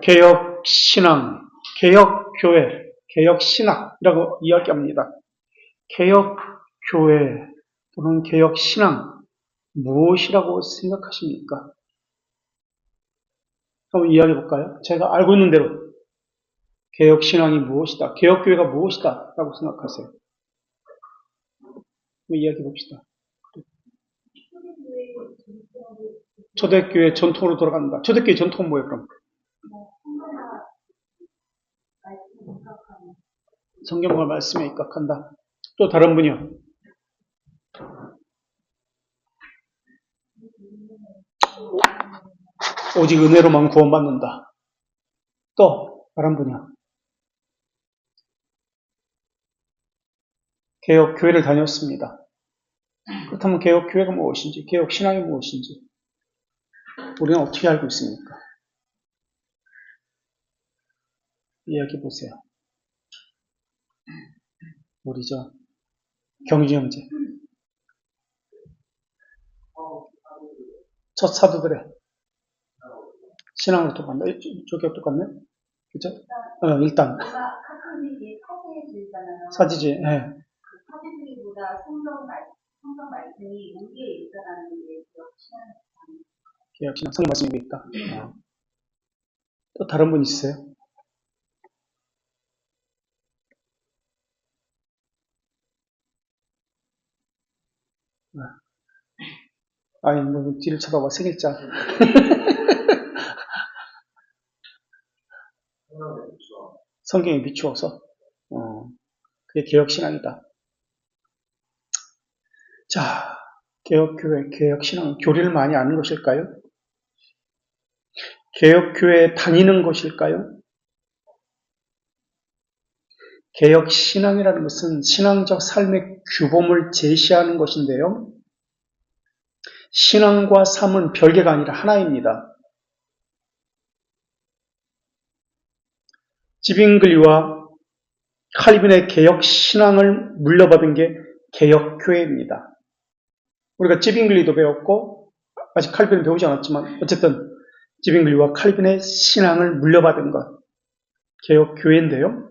개혁신앙, 개혁교회, 개혁신학이라고 이야기합니다. 개혁교회 또는 개혁신앙 무엇이라고 생각하십니까? 한번 이야기해 볼까요? 제가 알고 있는 대로 개혁신앙이 무엇이다, 개혁교회가 무엇이다 라고 생각하세요. 한번 이야기해 봅시다. 초대교회 전통으로 돌아간다. 초대교회 전통은 뭐예요, 그럼? 성경과 말씀에 입각한다. 또 다른 분이요? 오직 은혜로만 구원받는다. 또 다른 분이요? 개혁교회를 다녔습니다. 그렇다면 개혁교회가 무엇인지, 개혁신앙이 무엇인지 우리는 어떻게 알고 있습니까? 이야기해 보세요. 우리 경주 형제. 첫 사도들의 신앙으로 똑같네. 저기가 똑같네. 그죠? 일단. 사지지, 예. 사지주의보다 성경 말씀이 우리에 있다라는 게 개혁신앙, 성경 말씀이 있다. 또 다른 분 있으세요? 아니, 뭐, 뒤를 쳐다봐, 생일자. 성경에 비추어서, 그게 개혁신앙이다. 자, 개혁교회, 개혁신앙, 교리를 많이 아는 것일까요? 개혁교회에 다니는 것일까요? 개혁신앙이라는 것은 신앙적 삶의 규범을 제시하는 것인데요. 신앙과 삶은 별개가 아니라 하나입니다. 지빙글리와 칼빈의 개혁신앙을 물려받은 게 개혁교회입니다. 우리가 지빙글리도 배웠고 아직 칼빈은 배우지 않았지만 어쨌든 지빙글리와 칼빈의 신앙을 물려받은 것 개혁교회인데요.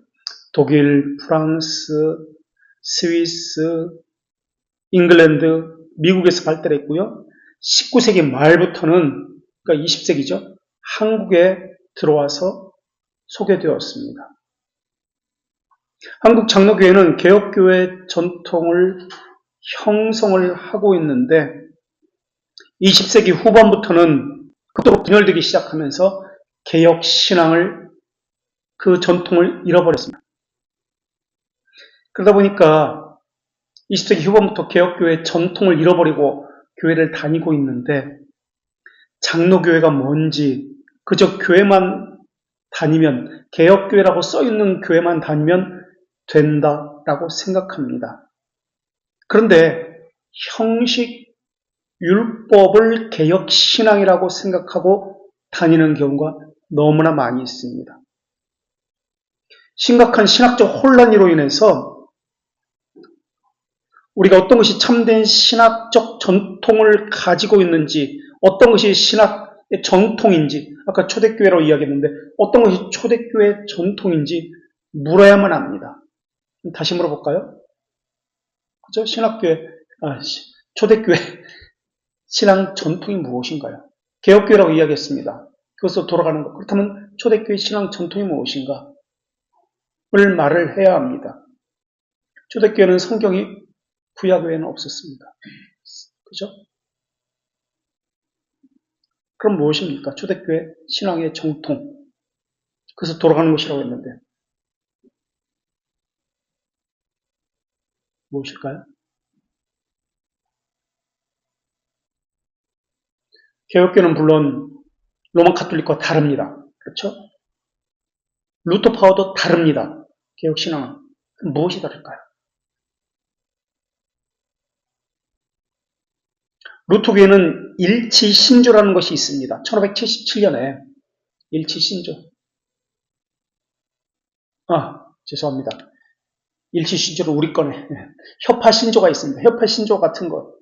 독일, 프랑스, 스위스, 잉글랜드, 미국에서 발달했고요. 19세기 말부터는 그러니까 20세기죠. 한국에 들어와서 소개되었습니다. 한국 장로교회는 개혁교회 전통을 형성을 하고 있는데 20세기 후반부터는 그것도 분열되기 시작하면서 개혁신앙을 그 전통을 잃어버렸습니다. 그러다 보니까 20세기 후반부터 개혁교회 전통을 잃어버리고 교회를 다니고 있는데 장로교회가 뭔지 그저 교회만 다니면 개혁교회라고 써있는 교회만 다니면 된다라고 생각합니다. 그런데 형식 율법을 개혁신앙이라고 생각하고 다니는 경우가 너무나 많이 있습니다. 심각한 신학적 혼란으로 인해서 우리가 어떤 것이 참된 신학적 전통을 가지고 있는지, 어떤 것이 신학의 정통인지, 아까 초대교회라고 이야기했는데 어떤 것이 초대교회 전통인지 물어야만 합니다. 다시 물어볼까요? 그죠? 초대교회 신앙 전통이 무엇인가요? 개혁교회라고 이야기했습니다. 그것으로 돌아가는 것. 그렇다면 초대교회 신앙 전통이 무엇인가? 를 말을 해야 합니다. 초대교회는 성경이 구약 외에는 없었습니다. 그죠? 그럼 무엇입니까? 초대교회 신앙의 정통. 그래서 돌아가는 것이라고 했는데 무엇일까요? 개혁교회는 물론 로마 카톨릭과 다릅니다. 그렇죠? 루터파워도 다릅니다. 개혁신앙은. 그럼 무엇이 다를까요? 루터교회는 일치신조라는 것이 있습니다. 1577년에 일치신조. 죄송합니다. 일치신조는 우리 거네. 협파신조가 있습니다. 협파신조 같은 것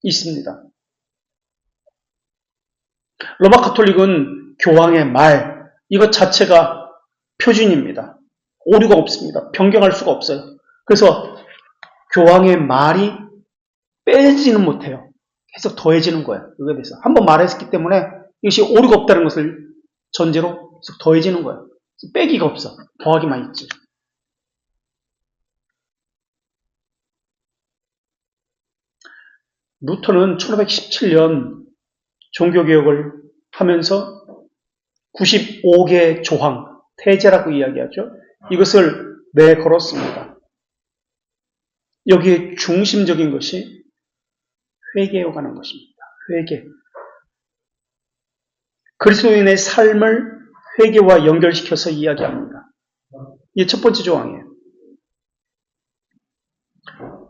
있습니다. 로마 카톨릭은 교황의 말, 이것 자체가 표준입니다. 오류가 없습니다. 변경할 수가 없어요. 그래서 교황의 말이 빼지는 못해요. 계속 더해지는 거예요. 이거에 대해서. 한번 말했기 때문에 이것이 오류가 없다는 것을 전제로 계속 더해지는 거예요. 빼기가 없어. 더하기만 있지. 루터는 1517년 종교개혁을 하면서 95개 조항, 태제라고 이야기하죠. 이것을 내걸었습니다. 여기에 중심적인 것이 회개에 관한 것입니다. 회개. 그리스도인의 삶을 회개와 연결시켜서 이야기합니다. 이게 첫 번째 조항이에요.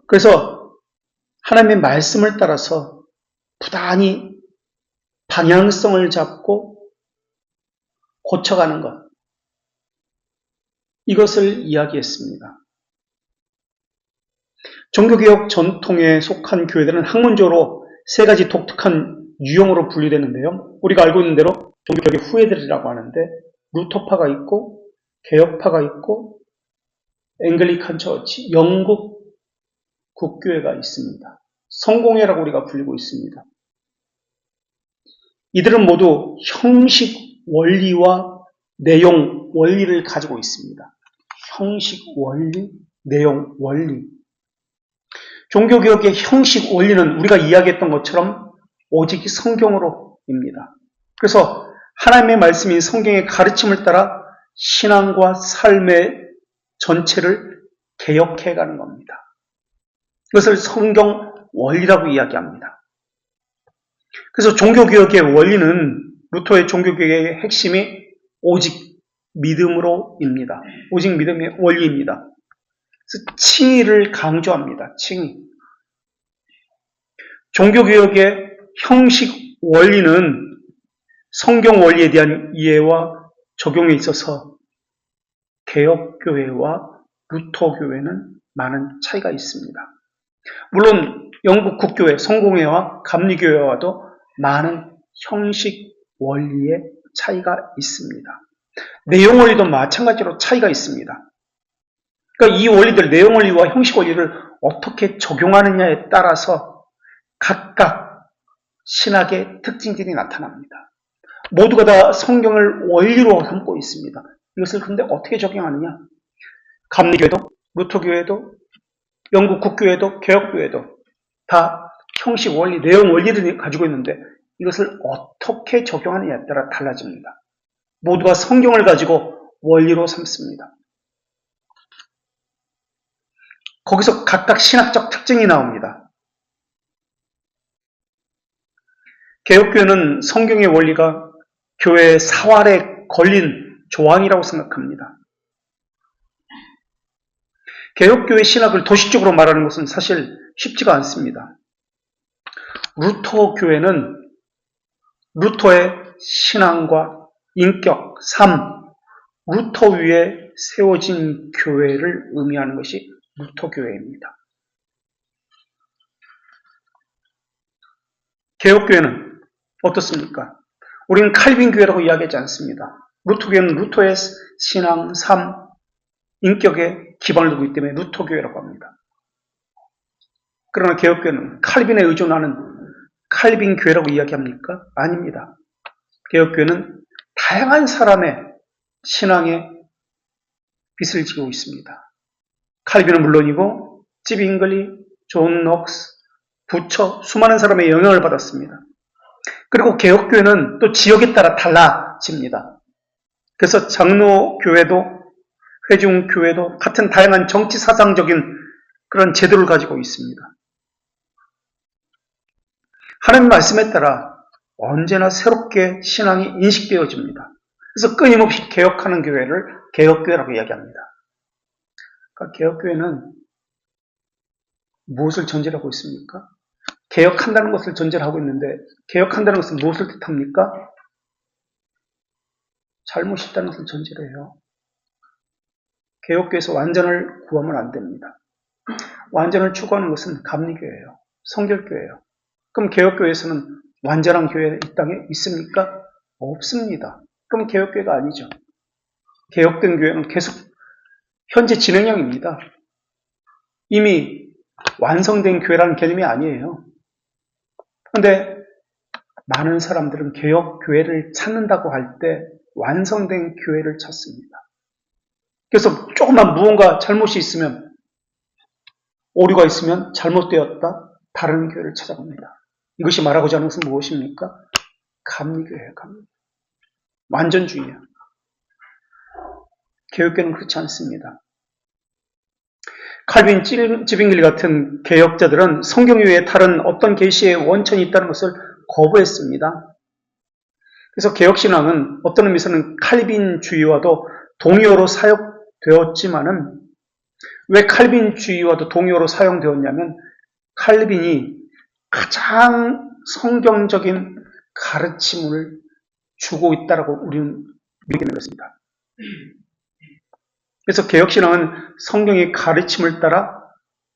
그래서 하나님의 말씀을 따라서 부단히 방향성을 잡고 고쳐가는 것. 이것을 이야기했습니다. 종교개혁 전통에 속한 교회들은 학문적으로 세 가지 독특한 유형으로 분류되는데요. 우리가 알고 있는 대로 종교개혁의 후예들이라고 하는데 루터파가 있고 개혁파가 있고 앵글리칸 처치, 영국 국교회가 있습니다. 성공회라고 우리가 불리고 있습니다. 이들은 모두 형식 원리와 내용 원리를 가지고 있습니다. 형식 원리, 내용 원리. 종교개혁의 형식 원리는 우리가 이야기했던 것처럼 오직 성경으로입니다. 그래서 하나님의 말씀인 성경의 가르침을 따라 신앙과 삶의 전체를 개혁해가는 겁니다. 그것을 성경 원리라고 이야기합니다. 그래서 종교개혁의 원리는 루터의 종교개혁의 핵심이 오직 믿음으로입니다. 오직 믿음의 원리입니다. 그래서 칭의를 강조합니다. 칭의. 종교개혁의 형식 원리는 성경 원리에 대한 이해와 적용에 있어서 개혁교회와 루터교회는 많은 차이가 있습니다. 물론 영국 국교회, 성공회와 감리교회와도 많은 형식 원리의 차이가 있습니다. 내용 원리도 마찬가지로 차이가 있습니다. 그러니까 이 원리들, 내용 원리와 형식 원리를 어떻게 적용하느냐에 따라서 각각 신학의 특징들이 나타납니다. 모두가 다 성경을 원리로 삼고 있습니다. 이것을 그런데 어떻게 적용하느냐? 감리교회도, 루터교회도, 영국 국교회도, 개혁교회도 다 형식 원리, 내용 원리를 가지고 있는데 이것을 어떻게 적용하느냐에 따라 달라집니다. 모두가 성경을 가지고 원리로 삼습니다. 거기서 각각 신학적 특징이 나옵니다. 개혁교회는 성경의 원리가 교회의 사활에 걸린 조항이라고 생각합니다. 개혁교회 신학을 도식적으로 말하는 것은 사실 쉽지가 않습니다. 루터교회는 루터의 신앙과 인격, 삶, 루터 위에 세워진 교회를 의미하는 것이 루터교회입니다. 개혁교회는 어떻습니까? 우리는 칼빈교회라고 이야기하지 않습니다. 루터교회는 루터의 신앙, 삶, 인격에 기반을 두고 있기 때문에 루터교회라고 합니다. 그러나 개혁교회는 칼빈에 의존하는 칼빈교회라고 이야기합니까? 아닙니다. 개혁교회는 다양한 사람의 신앙에 빚을 지고 있습니다. 칼빈은 물론이고 찌빙글리, 존 녹스, 부처, 수많은 사람의 영향을 받았습니다. 그리고 개혁교회는 또 지역에 따라 달라집니다. 그래서 장로교회도 회중교회도 같은 다양한 정치 사상적인 그런 제도를 가지고 있습니다. 하나님 말씀에 따라 언제나 새롭게 신앙이 인식되어집니다. 그래서 끊임없이 개혁하는 교회를 개혁교회라고 이야기합니다. 그러니까 개혁교회는 무엇을 전제로 하고 있습니까? 개혁한다는 것을 전제로 하고 있는데 개혁한다는 것은 무엇을 뜻합니까? 잘못이 있다는 것을 전제로 해요. 개혁교회에서 완전을 구하면 안 됩니다. 완전을 추구하는 것은 감리교회예요. 성결교회예요. 그럼 개혁교회에서는 완전한 교회 이 땅에 있습니까? 없습니다. 그럼 개혁교회가 아니죠. 개혁된 교회는 계속 현재 진행형입니다. 이미 완성된 교회라는 개념이 아니에요. 그런데 많은 사람들은 개혁교회를 찾는다고 할 때 완성된 교회를 찾습니다. 그래서 조금만 무언가 잘못이 있으면, 오류가 있으면 잘못되었다, 다른 교회를 찾아갑니다. 이것이 말하고자 하는 것은 무엇입니까? 감리교회예요, 감리. 완전주의예요. 개혁교회는 그렇지 않습니다. 칼빈, 지빙길리 같은 개혁자들은 성경 외에 다른 어떤 계시의 원천이 있다는 것을 거부했습니다. 그래서 개혁신앙은 어떤 의미에서는 칼빈주의와도 동의어로 사용되었지만은, 왜 칼빈주의와도 동의어로 사용되었냐면 칼빈이 가장 성경적인 가르침을 주고 있다라고 우리는 믿게 되었습니다. 그래서 개혁신앙은 성경의 가르침을 따라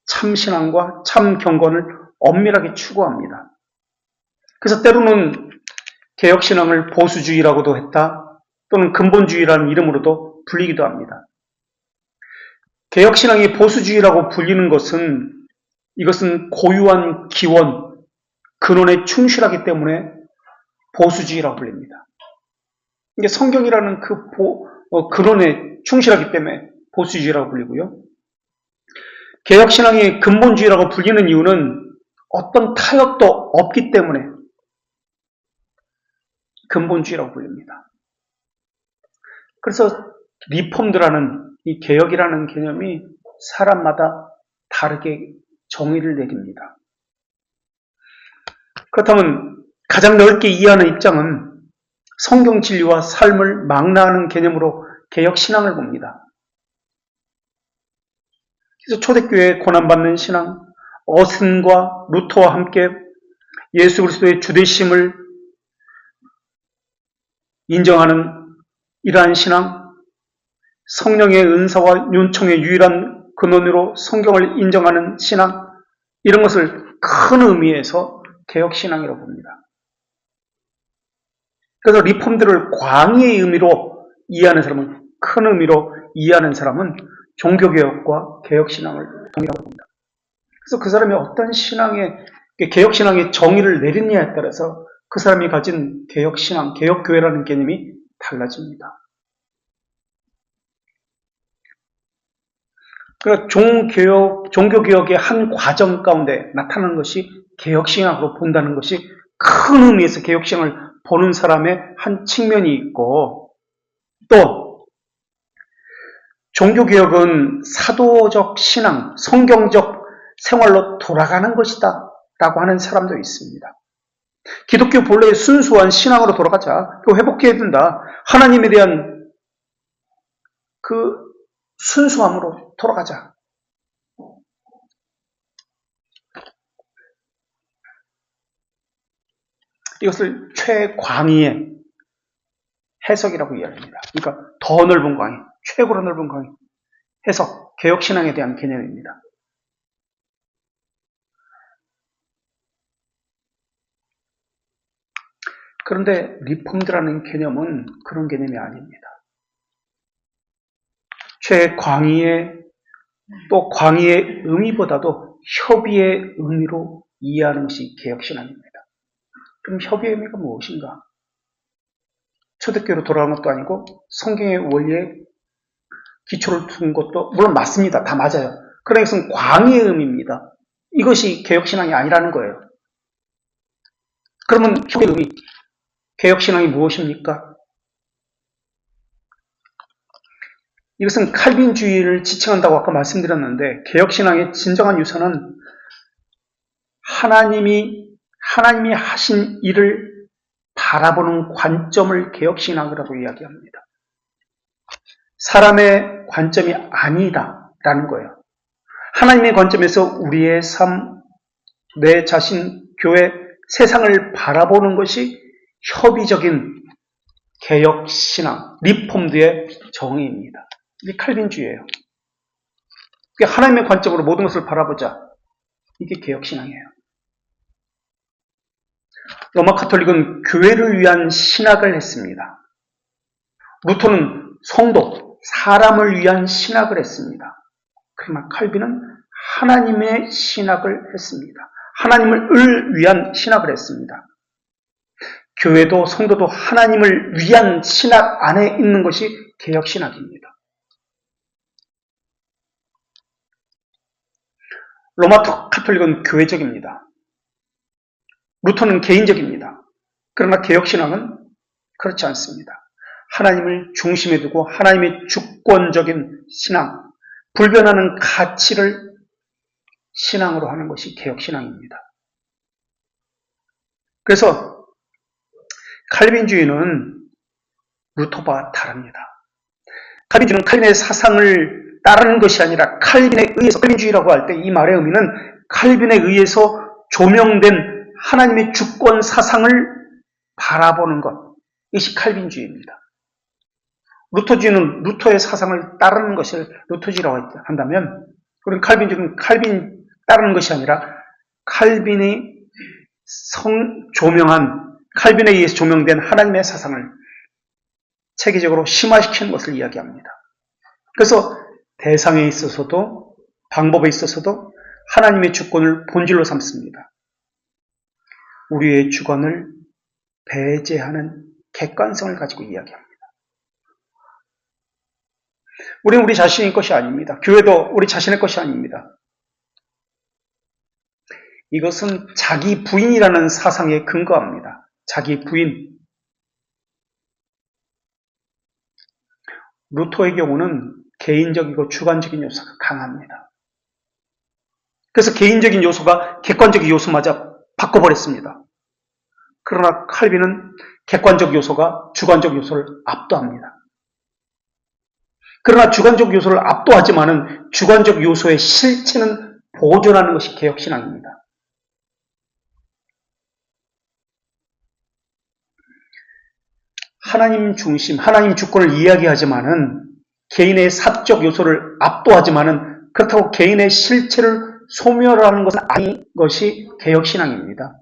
참신앙과 참경건을 엄밀하게 추구합니다. 그래서 때로는 개혁신앙을 보수주의라고도 했다, 또는 근본주의라는 이름으로도 불리기도 합니다. 개혁신앙이 보수주의라고 불리는 것은, 이것은 고유한 기원, 근원에 충실하기 때문에 보수주의라고 불립니다. 이게 성경이라는 그 근원에 충실하기 때문에 보수주의라고 불리고요. 개혁신앙이 근본주의라고 불리는 이유는 어떤 타협도 없기 때문에 근본주의라고 불립니다. 그래서 리폼드라는 이 개혁이라는 개념이 사람마다 다르게 정의를 내립니다. 그렇다면 가장 넓게 이해하는 입장은 성경 진리와 삶을 망라하는 개념으로 개혁신앙을 봅니다. 그래서 초대교회에 고난받는 신앙, 어슨과 루터와 함께 예수 그리스도의 주되심을 인정하는 이러한 신앙, 성령의 은사와 윤총의 유일한 근원으로 성경을 인정하는 신앙, 이런 것을 큰 의미에서 개혁신앙이라고 봅니다. 그래서 리폼들을 광의의 의미로 이해하는 사람은, 큰 의미로 이해하는 사람은 종교개혁과 개혁신앙을 동일하고 봅니다. 그래서 그 사람이 어떤 개혁신앙의 정의를 내리느냐에 따라서 그 사람이 가진 개혁신앙, 개혁교회라는 개념이 달라집니다. 그러니까 종교개혁의 한 과정 가운데 나타나는 것이 개혁신앙으로 본다는 것이 큰 의미에서 개혁신앙을 보는 사람의 한 측면이 있고, 또 종교개혁은 사도적 신앙, 성경적 생활로 돌아가는 것이다 라고 하는 사람도 있습니다. 기독교 본래의 순수한 신앙으로 돌아가자, 회복해야 된다, 하나님에 대한 그 순수함으로 돌아가자. 이것을 최광의의 해석이라고 이야기합니다. 그러니까 더 넓은 광의, 최고로 넓은 광의 해석, 개혁신앙에 대한 개념입니다. 그런데 리폼드라는 개념은 그런 개념이 아닙니다. 최광의의, 또 광의의 의미보다도 협의의 의미로 이해하는 것이 개혁신앙입니다. 그럼 협의의 의미가 무엇인가? 초대교회로 돌아간 것도 아니고 성경의 원리에 기초를 둔 것도 물론 맞습니다. 다 맞아요. 그러나 이것은 광의의 의미입니다. 이것이 개혁신앙이 아니라는 거예요. 그러면 협의의 의미, 개혁신앙이 무엇입니까? 이것은 칼빈주의를 지칭한다고 아까 말씀드렸는데, 개혁신앙의 진정한 유서는 하나님이 하신 일을 바라보는 관점을 개혁신앙이라고 이야기합니다. 사람의 관점이 아니다라는 거예요. 하나님의 관점에서 우리의 삶, 내 자신, 교회, 세상을 바라보는 것이 협의적인 개혁신앙, 리폼드의 정의입니다. 이게 칼빈주의예요. 하나님의 관점으로 모든 것을 바라보자. 이게 개혁신앙이에요. 로마 가톨릭은 교회를 위한 신학을 했습니다. 루터는 성도, 사람을 위한 신학을 했습니다. 그러나 칼빈은 하나님의 신학을 했습니다. 하나님을 위한 신학을 했습니다. 교회도 성도도 하나님을 위한 신학 안에 있는 것이 개혁신학입니다. 로마 가톨릭은 교회적입니다. 루터는 개인적입니다. 그러나 개혁신학은 그렇지 않습니다. 하나님을 중심에 두고 하나님의 주권적인 신앙, 불변하는 가치를 신앙으로 하는 것이 개혁신앙입니다. 그래서 칼빈주의는 루터와 다릅니다. 칼빈주의는 칼빈의 사상을 따르는 것이 아니라 칼빈에 의해서, 칼빈주의라고 할 때 이 말의 의미는 칼빈에 의해서 조명된 하나님의 주권 사상을 바라보는 것, 이것이 칼빈주의입니다. 루터주의는 루터의 사상을 따르는 것을 루터주의라고 한다면, 그런 칼빈주의는 칼빈 따르는 것이 아니라 칼빈이 조명한, 칼빈에 의해서 조명된 하나님의 사상을 체계적으로 심화시키는 것을 이야기합니다. 그래서 대상에 있어서도 방법에 있어서도 하나님의 주권을 본질로 삼습니다. 우리의 주관을 배제하는 객관성을 가지고 이야기합니다. 우리는 우리 자신의 것이 아닙니다. 교회도 우리 자신의 것이 아닙니다. 이것은 자기 부인이라는 사상에 근거합니다. 자기 부인. 루터의 경우는 개인적이고 주관적인 요소가 강합니다. 그래서 개인적인 요소가 객관적인 요소마저 바꿔버렸습니다. 그러나 칼빈은 객관적 요소가 주관적 요소를 압도합니다. 그러나 주관적 요소를 압도하지만은 주관적 요소의 실체는 보존하는 것이 개혁신앙입니다. 하나님 중심, 하나님 주권을 이야기하지만은 개인의 사적 요소를 압도하지만은 그렇다고 개인의 실체를 소멸하는 것은 아닌 것이 개혁신앙입니다.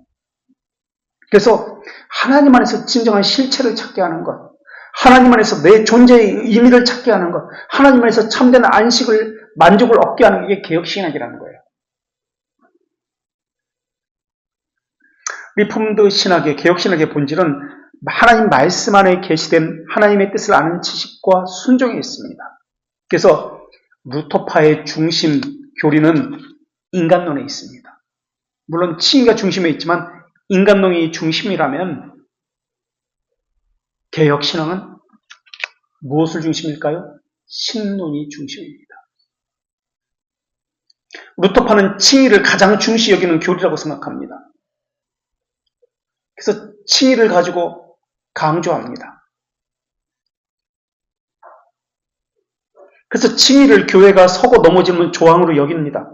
그래서 하나님 안에서 진정한 실체를 찾게 하는 것, 하나님 안에서 내 존재의 의미를 찾게 하는 것, 하나님 안에서 참된 안식을, 만족을 얻게 하는 게 개혁신학이라는 거예요. 리폼드 신학의, 개혁신학의 본질은 하나님 말씀 안에 계시된 하나님의 뜻을 아는 지식과 순종에 있습니다. 그래서 루터파의 중심 교리는 인간론에 있습니다. 물론 칭의가 중심에 있지만 인간론이 중심이라면 개혁신앙은 무엇을 중심일까요? 신론이 중심입니다. 루터파는 칭의를 가장 중시 여기는 교리라고 생각합니다. 그래서 칭의를 가지고 강조합니다. 그래서 칭의를 교회가 서고 넘어지는 조항으로 여깁니다.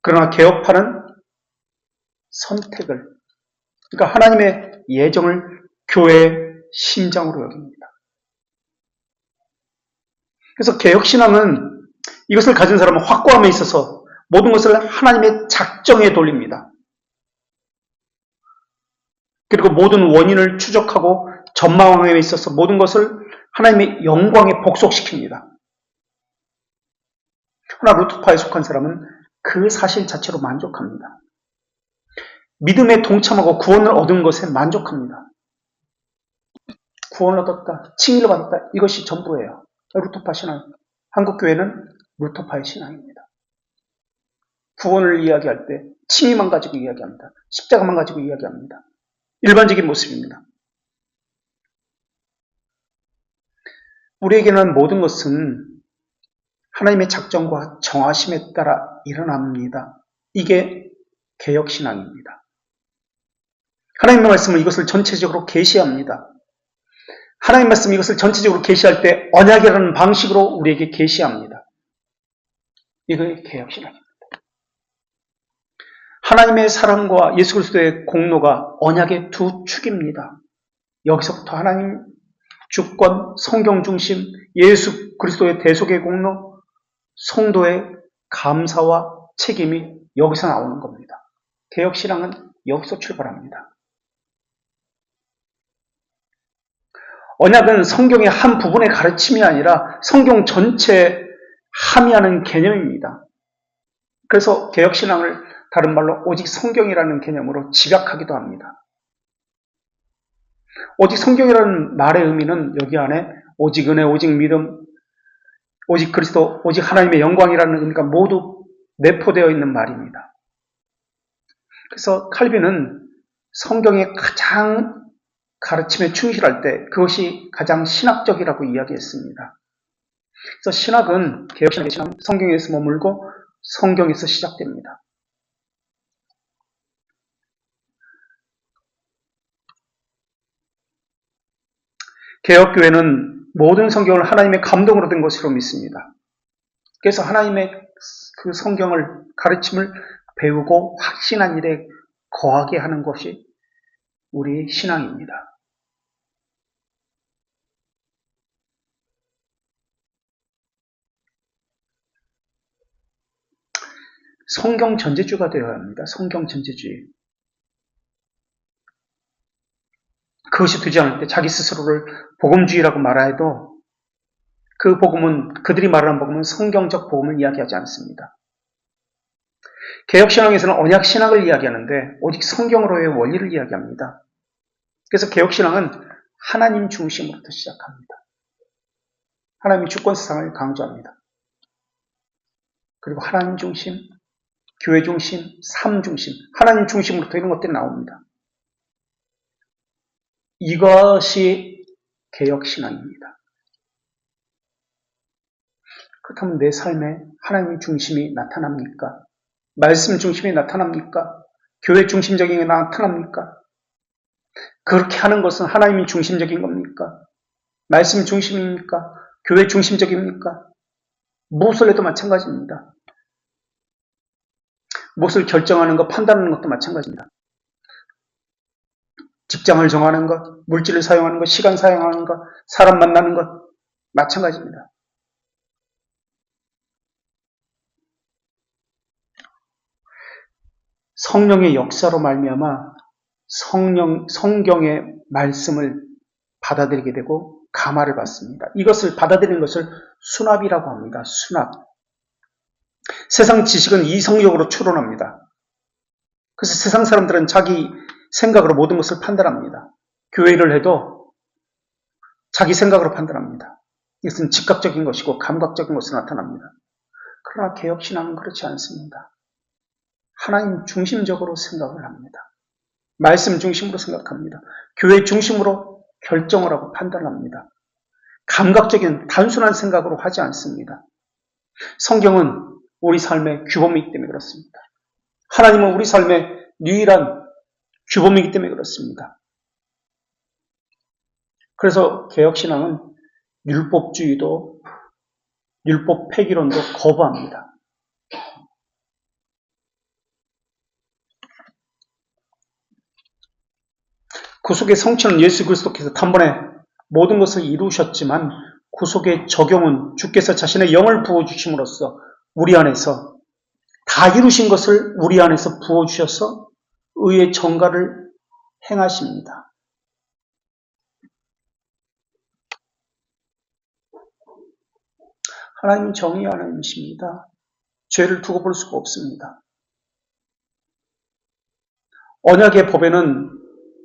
그러나 개혁파는 선택을, 그러니까 하나님의 예정을 교회의 심장으로 여깁니다. 그래서 개혁신앙은 이것을 가진 사람은 확고함에 있어서 모든 것을 하나님의 작정에 돌립니다. 그리고 모든 원인을 추적하고 전망함에 있어서 모든 것을 하나님의 영광에 복속시킵니다. 그러나 루터파에 속한 사람은 그 사실 자체로 만족합니다. 믿음에 동참하고 구원을 얻은 것에 만족합니다. 구원을 얻었다, 칭의를 받았다, 이것이 전부예요. 루터파 신앙. 한국교회는 루터파의 신앙입니다. 구원을 이야기할 때 칭의만 가지고 이야기합니다. 십자가만 가지고 이야기합니다. 일반적인 모습입니다. 우리에게는 모든 것은 하나님의 작정과 정하심에 따라 일어납니다. 이게 개혁신앙입니다. 하나님의 말씀은 이것을 전체적으로 계시합니다. 하나님의 말씀이 이것을 전체적으로 계시할 때 언약이라는 방식으로 우리에게 계시합니다. 이게 개혁신앙입니다. 하나님의 사랑과 예수 그리스도의 공로가 언약의 두 축입니다. 여기서부터 하나님 주권, 성경 중심, 예수 그리스도의 대속의 공로, 성도의 감사와 책임이 여기서 나오는 겁니다. 개혁신앙은 여기서 출발합니다. 언약은 성경의 한 부분의 가르침이 아니라 성경 전체에 함의하는 개념입니다. 그래서 개혁신앙을 다른 말로 오직 성경이라는 개념으로 집약하기도 합니다. 오직 성경이라는 말의 의미는 여기 안에 오직 은혜, 오직 믿음, 오직 그리스도, 오직 하나님의 영광이라는 의미가 모두 내포되어 있는 말입니다. 그래서 칼빈은 성경의 가장 가르침에 충실할 때 그것이 가장 신학적이라고 이야기했습니다. 그래서 신학은 개혁신학의 신학은 성경에서 머물고 성경에서 시작됩니다. 개혁교회는 모든 성경을 하나님의 감동으로 된 것으로 믿습니다. 그래서 하나님의 그 성경을 가르침을 배우고 확신한 일에 거하게 하는 것이 우리의 신앙입니다. 성경 전제주가 되어야 합니다. 성경 전제주의. 그것이 되지 않을 때 자기 스스로를 복음주의라고 말해도 그 복음은, 그들이 말하는 복음은 성경적 복음을 이야기하지 않습니다. 개혁신앙에서는 언약신앙을 이야기하는데 오직 성경으로의 원리를 이야기합니다. 그래서 개혁신앙은 하나님 중심으로부터 시작합니다. 하나님의 주권세상을 강조합니다. 그리고 하나님 중심, 교회 중심, 삶 중심, 하나님 중심으로부터 이런 것들이 나옵니다. 이것이 개혁신앙입니다. 그렇다면 내 삶에 하나님 중심이 나타납니까? 말씀 중심이 나타납니까? 교회 중심적인 게 나타납니까? 그렇게 하는 것은 하나님이 중심적인 겁니까? 말씀 중심입니까? 교회 중심적입니까? 무엇을 해도 마찬가지입니다. 무엇을 결정하는 것, 판단하는 것도 마찬가지입니다. 직장을 정하는 것, 물질을 사용하는 것, 시간 사용하는 것, 사람 만나는 것, 마찬가지입니다. 성령의 역사로 말미암아 성경의 말씀을 받아들이게 되고 감화를 받습니다. 이것을 받아들이는 것을 수납이라고 합니다. 수납. 세상 지식은 이성적으로 추론합니다. 그래서 세상 사람들은 자기 생각으로 모든 것을 판단합니다. 교회를 해도 자기 생각으로 판단합니다. 이것은 즉각적인 것이고 감각적인 것으로 나타납니다. 그러나 개혁신앙은 그렇지 않습니다. 하나님 중심적으로 생각을 합니다. 말씀 중심으로 생각합니다. 교회 중심으로 결정을 하고 판단을 합니다. 감각적인 단순한 생각으로 하지 않습니다. 성경은 우리 삶의 규범이기 때문에 그렇습니다. 하나님은 우리 삶의 유일한 규범이기 때문에 그렇습니다. 그래서 개혁신앙은 율법주의도 율법 폐기론도 거부합니다. 구속의 성취는 예수 그리스도께서 단번에 모든 것을 이루셨지만 구속의 적용은 주께서 자신의 영을 부어주심으로써 우리 안에서 다 이루신 것을 우리 안에서 부어주셔서 의의 정가를 행하십니다. 하나님은 정의의 하나님이십니다. 죄를 두고 볼 수가 없습니다. 언약의 법에는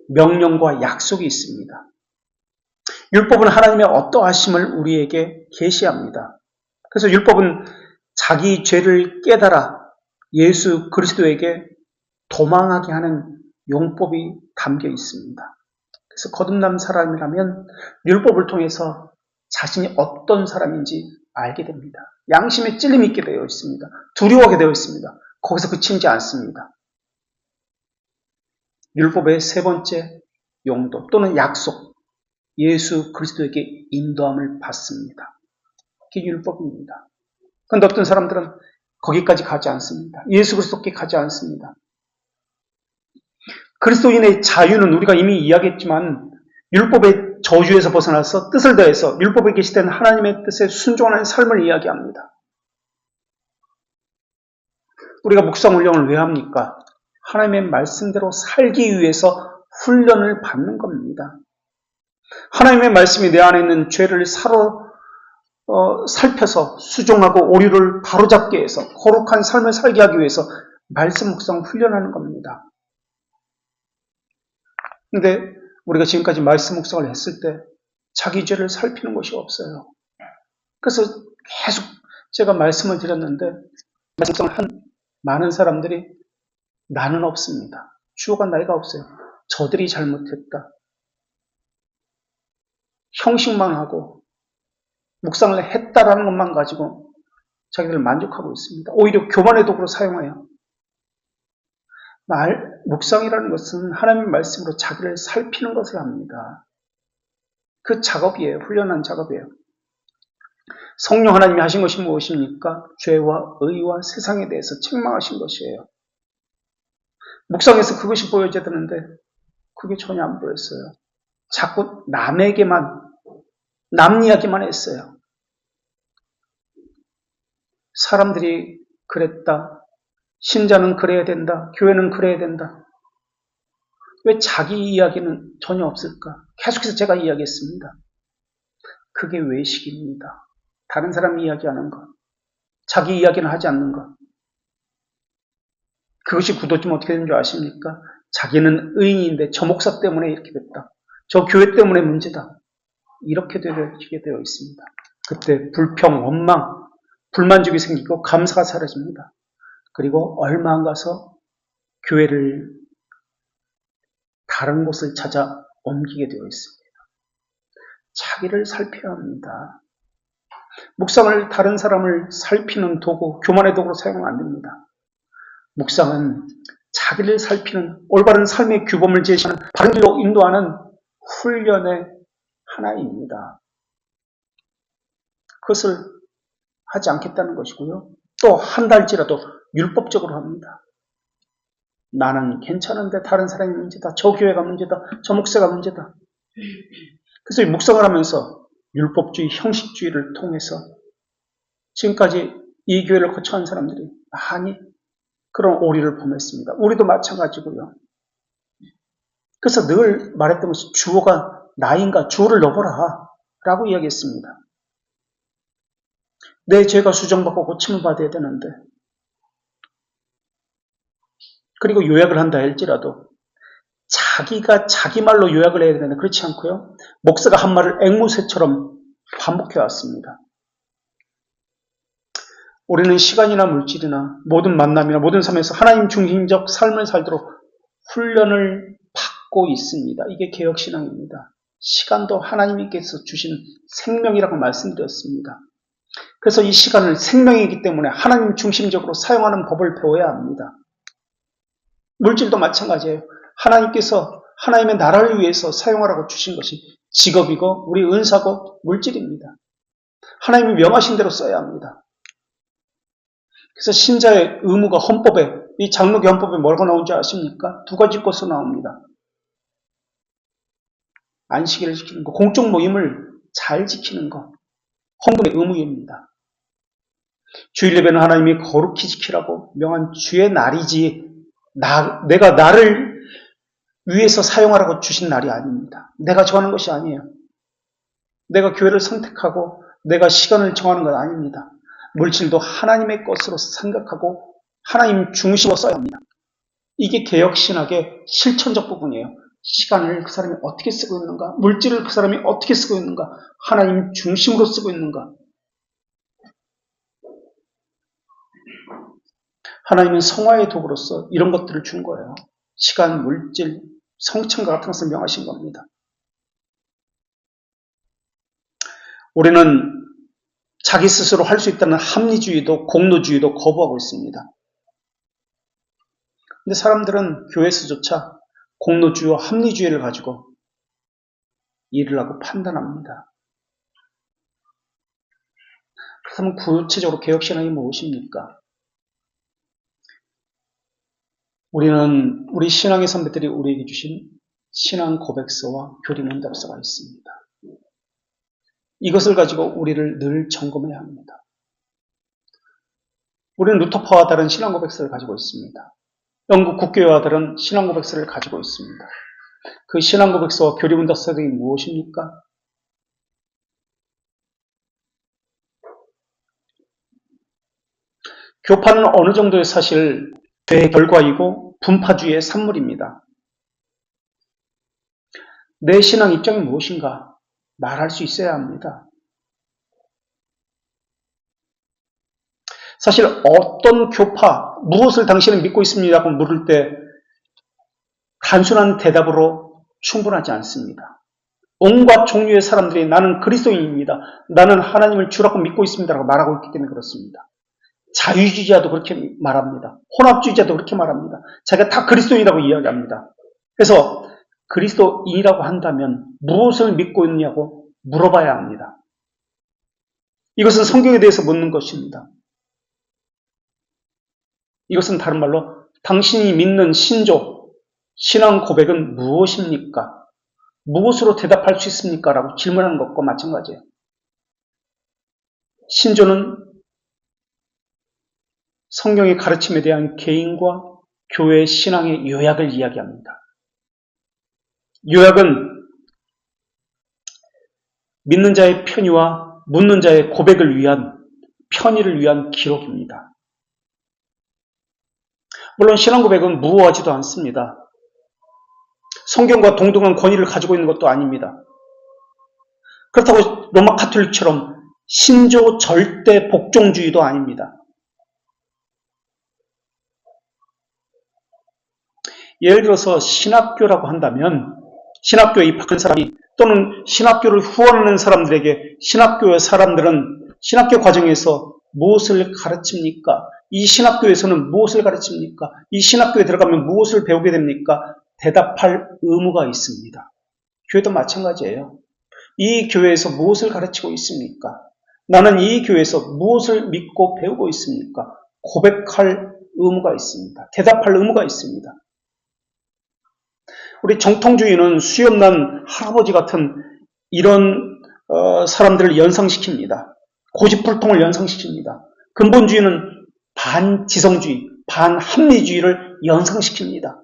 명령과 약속이 있습니다. 율법은 하나님의 어떠하심을 우리에게 계시합니다. 그래서 율법은 자기 죄를 깨달아 예수 그리스도에게 도망하게 하는 용법이 담겨 있습니다. 그래서 거듭난 사람이라면 율법을 통해서 자신이 어떤 사람인지 알게 됩니다. 양심에 찔림이 있게 되어 있습니다. 두려워하게 되어 있습니다. 거기서 그치지 않습니다. 율법의 세 번째 용도 또는 약속, 예수 그리스도에게 인도함을 받습니다. 그게 율법입니다. 그런데 어떤 사람들은 거기까지 가지 않습니다. 예수 그리스도께 가지 않습니다. 그리스도인의 자유는 우리가 이미 이야기했지만 율법의 저주에서 벗어나서 뜻을 다해서 율법에 계시된 하나님의 뜻에 순종하는 삶을 이야기합니다. 우리가 묵상 훈련을 왜 합니까? 하나님의 말씀대로 살기 위해서 훈련을 받는 겁니다. 하나님의 말씀이 내 안에 있는 죄를 살펴서 수정하고 오류를 바로잡게 해서 거룩한 삶을 살게 하기 위해서 말씀 묵상 훈련하는 겁니다. 근데 우리가 지금까지 말씀 묵상을 했을 때 자기 죄를 살피는 것이 없어요. 그래서 계속 제가 말씀을 드렸는데 말씀 묵상을 한 많은 사람들이 나는 없습니다. 주어가 나이가 없어요. 저들이 잘못했다. 형식만 하고 묵상을 했다라는 것만 가지고 자기들 만족하고 있습니다. 오히려 교만의 도구로 사용해요. 묵상이라는 것은 하나님의 말씀으로 자기를 살피는 것을 합니다. 그 작업이에요. 훈련한 작업이에요. 성령 하나님이 하신 것이 무엇입니까? 죄와 의와 세상에 대해서 책망하신 것이에요. 묵상에서 그것이 보여져야 되는데 그게 전혀 안 보였어요. 자꾸 남 이야기만 했어요. 사람들이 그랬다. 신자는 그래야 된다. 교회는 그래야 된다. 왜 자기 이야기는 전혀 없을까? 계속해서 제가 이야기했습니다. 그게 외식입니다. 다른 사람 이야기하는 것. 자기 이야기는 하지 않는 것. 그것이 굳어지면 어떻게 되는 줄 아십니까? 자기는 의인인데 저 목사 때문에 이렇게 됐다. 저 교회 때문에 문제다. 이렇게 되게 되어 있습니다. 그때 불평, 원망, 불만족이 생기고 감사가 사라집니다. 그리고 얼마 안 가서 교회를 다른 곳을 찾아 옮기게 되어 있습니다. 자기를 살펴야 합니다. 묵상을 다른 사람을 살피는 도구, 교만의 도구로 사용하면 안 됩니다. 묵상은 자기를 살피는 올바른 삶의 규범을 제시하는 바른 길로 인도하는 훈련의 하나입니다. 그것을 하지 않겠다는 것이고요. 또 한달지라도 율법적으로 합니다. 나는 괜찮은데 다른 사람이 문제다. 저 교회가 문제다. 저 목사가 문제다. 그래서 묵상을 하면서 율법주의, 형식주의를 통해서 지금까지 이 교회를 거쳐간 사람들이 많이 그런 오류를 범했습니다. 우리도 마찬가지고요. 그래서 늘 말했던 것이 주어가 나인가 주어를 넣어보라 라고 이야기했습니다. 내 죄가 수정받고 고침을 받아야 되는데 그리고 요약을 한다 할지라도 자기가 자기 말로 요약을 해야 되는데 그렇지 않고요. 목사가 한 말을 앵무새처럼 반복해왔습니다. 우리는 시간이나 물질이나 모든 만남이나 모든 삶에서 하나님 중심적 삶을 살도록 훈련을 받고 있습니다. 이게 개혁신앙입니다. 시간도 하나님께서 주신 생명이라고 말씀드렸습니다. 그래서 이 시간을 생명이기 때문에 하나님 중심적으로 사용하는 법을 배워야 합니다. 물질도 마찬가지예요. 하나님께서 하나님의 나라를 위해서 사용하라고 주신 것이 직업이고 우리 은사고 물질입니다. 하나님이 명하신 대로 써야 합니다. 그래서 신자의 의무가 헌법에, 이 장로교 헌법에 뭐라고 나온지 아십니까? 두 가지 것으로 나옵니다. 안식일을 지키는 것, 공적 모임을 잘 지키는 것, 헌금의 의무입니다. 주일 예배는 하나님이 거룩히 지키라고 명한 주의 날이지 내가 나를 위해서 사용하라고 주신 날이 아닙니다. 내가 정하는 것이 아니에요. 내가 교회를 선택하고 내가 시간을 정하는 것 아닙니다. 물질도 하나님의 것으로 생각하고 하나님 중심으로 써야 합니다. 이게 개혁신학의 실천적 부분이에요. 시간을 그 사람이 어떻게 쓰고 있는가, 물질을 그 사람이 어떻게 쓰고 있는가, 하나님 중심으로 쓰고 있는가. 하나님은 성화의 도구로서 이런 것들을 준 거예요. 시간, 물질, 성천과 같은 것을 명하신 겁니다. 우리는 자기 스스로 할 수 있다는 합리주의도 공로주의도 거부하고 있습니다. 근데 사람들은 교회에서조차 공로주의와 합리주의를 가지고 일을 하고 판단합니다. 그렇다면 구체적으로 개혁신앙이 무엇입니까? 우리는 우리 신앙의 선배들이 우리에게 주신 신앙 고백서와 교리문답서가 있습니다. 이것을 가지고 우리를 늘 점검해야 합니다. 우리는 루터파와 다른 신앙 고백서를 가지고 있습니다. 영국 국교회와 다른 신앙 고백서를 가지고 있습니다. 그 신앙 고백서 교리문답서들이 무엇입니까? 교파는 어느 정도의 사실 죄의 결과이고 분파주의의 산물입니다. 내 신앙 입장이 무엇인가 말할 수 있어야 합니다. 사실 어떤 교파, 무엇을 당신은 믿고 있습니다고 물을 때 단순한 대답으로 충분하지 않습니다. 온갖 종류의 사람들이 나는 그리스도인입니다. 나는 하나님을 주라고 믿고 있습니다라고 말하고 있기 때문에 그렇습니다. 자유주의자도 그렇게 말합니다. 혼합주의자도 그렇게 말합니다. 자기가 다 그리스도인이라고 이야기합니다. 그래서 그리스도인이라고 한다면 무엇을 믿고 있느냐고 물어봐야 합니다. 이것은 성경에 대해서 묻는 것입니다. 이것은 다른 말로 당신이 믿는 신조, 신앙 고백은 무엇입니까? 무엇으로 대답할 수 있습니까? 라고 질문하는 것과 마찬가지예요. 신조는 성경의 가르침에 대한 개인과 교회의 신앙의 요약을 이야기합니다. 요약은 믿는 자의 편의와 묻는 자의 고백을 위한 편의를 위한 기록입니다. 물론 신앙 고백은 무호하지도 않습니다. 성경과 동등한 권위를 가지고 있는 것도 아닙니다. 그렇다고 로마 가톨릭처럼 신조 절대 복종주의도 아닙니다. 예를 들어서 신학교라고 한다면 신학교에 입학한 사람이 또는 신학교를 후원하는 사람들에게 신학교의 사람들은 신학교 과정에서 무엇을 가르칩니까? 이 신학교에서는 무엇을 가르칩니까? 이 신학교에 들어가면 무엇을 배우게 됩니까? 대답할 의무가 있습니다. 교회도 마찬가지예요. 이 교회에서 무엇을 가르치고 있습니까? 나는 이 교회에서 무엇을 믿고 배우고 있습니까? 고백할 의무가 있습니다. 대답할 의무가 있습니다. 우리 정통주의는 수염난 할아버지 같은 이런 사람들을 연상시킵니다. 고집불통을 연상시킵니다. 근본주의는 반지성주의, 반합리주의를 연상시킵니다.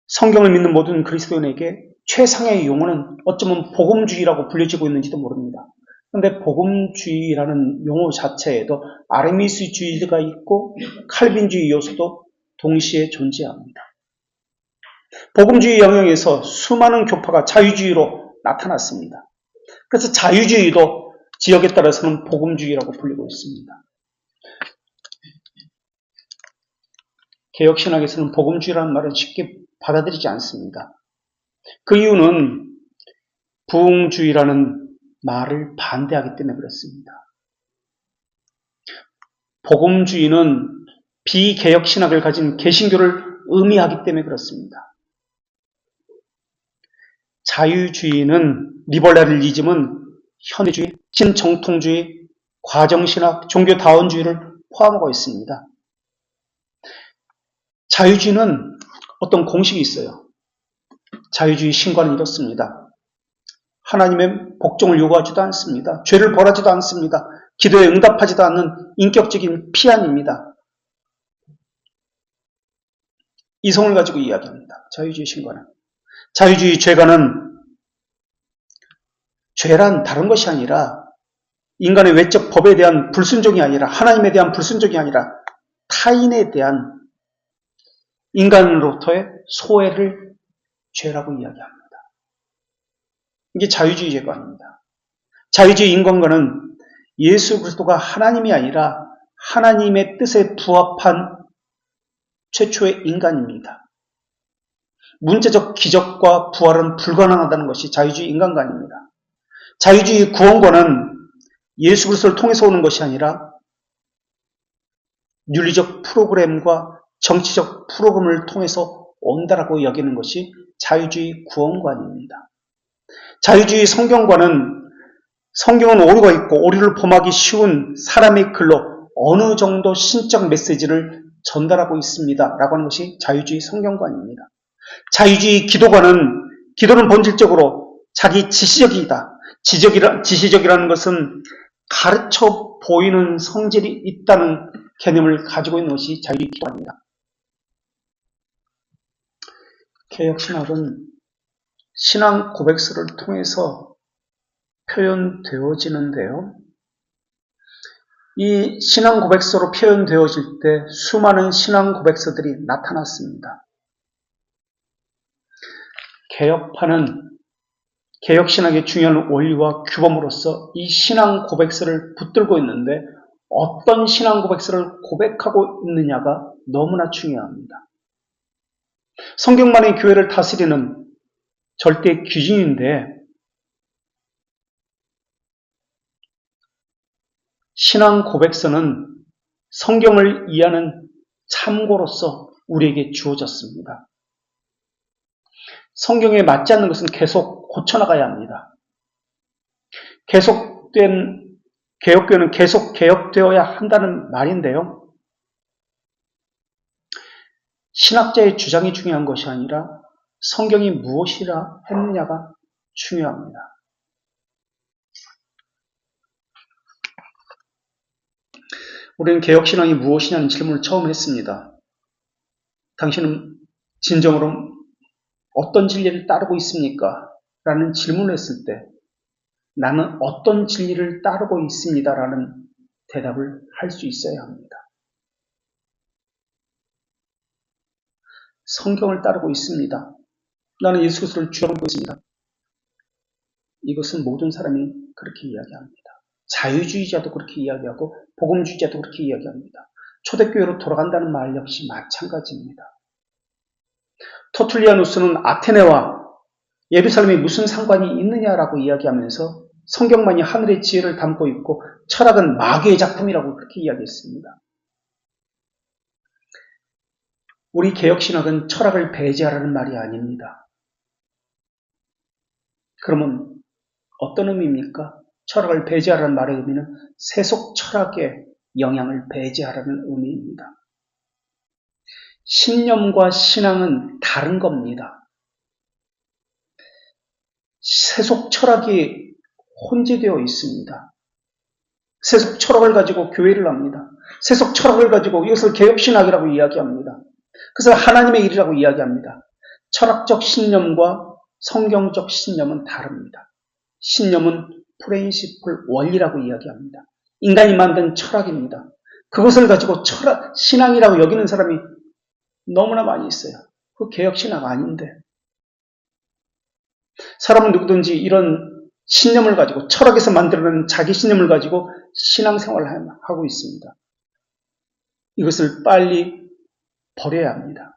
성경을 믿는 모든 그리스도인에게 최상의 용어는 어쩌면 복음주의라고 불려지고 있는지도 모릅니다. 그런데 복음주의라는 용어 자체에도 아르미스주의가 있고 칼빈주의 요소도 동시에 존재합니다. 복음주의 영역에서 수많은 교파가 자유주의로 나타났습니다. 그래서 자유주의도 지역에 따라서는 복음주의라고 불리고 있습니다. 개혁신학에서는 복음주의라는 말은 쉽게 받아들이지 않습니다. 그 이유는 부흥주의라는 말을 반대하기 때문에 그렇습니다. 복음주의는 비개혁신학을 가진 개신교를 의미하기 때문에 그렇습니다. 자유주의는 리버럴리즘은 현대주의, 신정통주의, 과정신학, 종교다원주의를 포함하고 있습니다. 자유주의는 어떤 공식이 있어요. 자유주의 신과는 이렇습니다. 하나님의 복종을 요구하지도 않습니다. 죄를 벌하지도 않습니다. 기도에 응답하지도 않는 인격적인 피안입니다. 이성을 가지고 이야기합니다. 자유주의 신과는. 자유주의 죄가는 죄란 다른 것이 아니라 인간의 외적 법에 대한 불순종이 아니라 하나님에 대한 불순종이 아니라 타인에 대한 인간으로부터의 소외를 죄라고 이야기합니다. 이게 자유주의 죄관입니다. 자유주의 인간관은 예수 그리스도가 하나님이 아니라 하나님의 뜻에 부합한 최초의 인간입니다. 문제적 기적과 부활은 불가능하다는 것이 자유주의 인간관입니다. 자유주의 구원관은 예수 그리스도를 통해서 오는 것이 아니라 윤리적 프로그램과 정치적 프로그램을 통해서 온다라고 여기는 것이 자유주의 구원관입니다. 자유주의 성경관은 성경은 오류가 있고 오류를 범하기 쉬운 사람의 글로 어느 정도 신적 메시지를 전달하고 있습니다. 라고 하는 것이 자유주의 성경관입니다. 자유주의 기도관은 기도는 본질적으로 자기 지시적이다. 지시적이라는 것은 가르쳐 보이는 성질이 있다는 개념을 가지고 있는 것이 자유주의 기도관입니다. 개혁신학은 신앙 고백서를 통해서 표현되어지는데요. 이 신앙 고백서로 표현되어질 때 수많은 신앙 고백서들이 나타났습니다. 개혁파는 개혁신학의 중요한 원리와 규범으로서 이 신앙 고백서를 붙들고 있는데 어떤 신앙 고백서를 고백하고 있느냐가 너무나 중요합니다. 성경만이 교회를 다스리는 절대 기준인데 신앙 고백서는 성경을 이해하는 참고로서 우리에게 주어졌습니다. 성경에 맞지 않는 것은 계속 고쳐나가야 합니다. 계속된 개혁교회는 계속 개혁되어야 한다는 말인데요. 신학자의 주장이 중요한 것이 아니라 성경이 무엇이라 했느냐가 중요합니다. 우리는 개혁신앙이 무엇이냐는 질문을 처음 했습니다. 당신은 진정으로 어떤 진리를 따르고 있습니까? 라는 질문을 했을 때 나는 어떤 진리를 따르고 있습니다. 라는 대답을 할 수 있어야 합니다. 성경을 따르고 있습니다. 나는 예수 그리스도를 주로 믿고 있습니다. 이것은 모든 사람이 그렇게 이야기합니다. 자유주의자도 그렇게 이야기하고 복음주의자도 그렇게 이야기합니다. 초대교회로 돌아간다는 말 역시 마찬가지입니다. 터툴리아누스는 아테네와 예루살렘이 무슨 상관이 있느냐라고 이야기하면서 성경만이 하늘의 지혜를 담고 있고 철학은 마귀의 작품이라고 그렇게 이야기했습니다. 우리 개혁신학은 철학을 배제하라는 말이 아닙니다. 그러면 어떤 의미입니까? 철학을 배제하라는 말의 의미는 세속 철학의 영향을 배제하라는 의미입니다. 신념과 신앙은 다른 겁니다. 세속 철학이 혼재되어 있습니다. 세속 철학을 가지고 교회를 합니다. 세속 철학을 가지고 이것을 개혁신학이라고 이야기합니다. 그래서 하나님의 일이라고 이야기합니다. 철학적 신념과 성경적 신념은 다릅니다. 신념은 프린시플 원리라고 이야기합니다. 인간이 만든 철학입니다. 그것을 가지고 철학, 신앙이라고 여기는 사람이 너무나 많이 있어요. 그 개혁신학 아닌데. 사람은 누구든지 이런 신념을 가지고 철학에서 만들어낸 자기 신념을 가지고 신앙생활을 하고 있습니다. 이것을 빨리 버려야 합니다.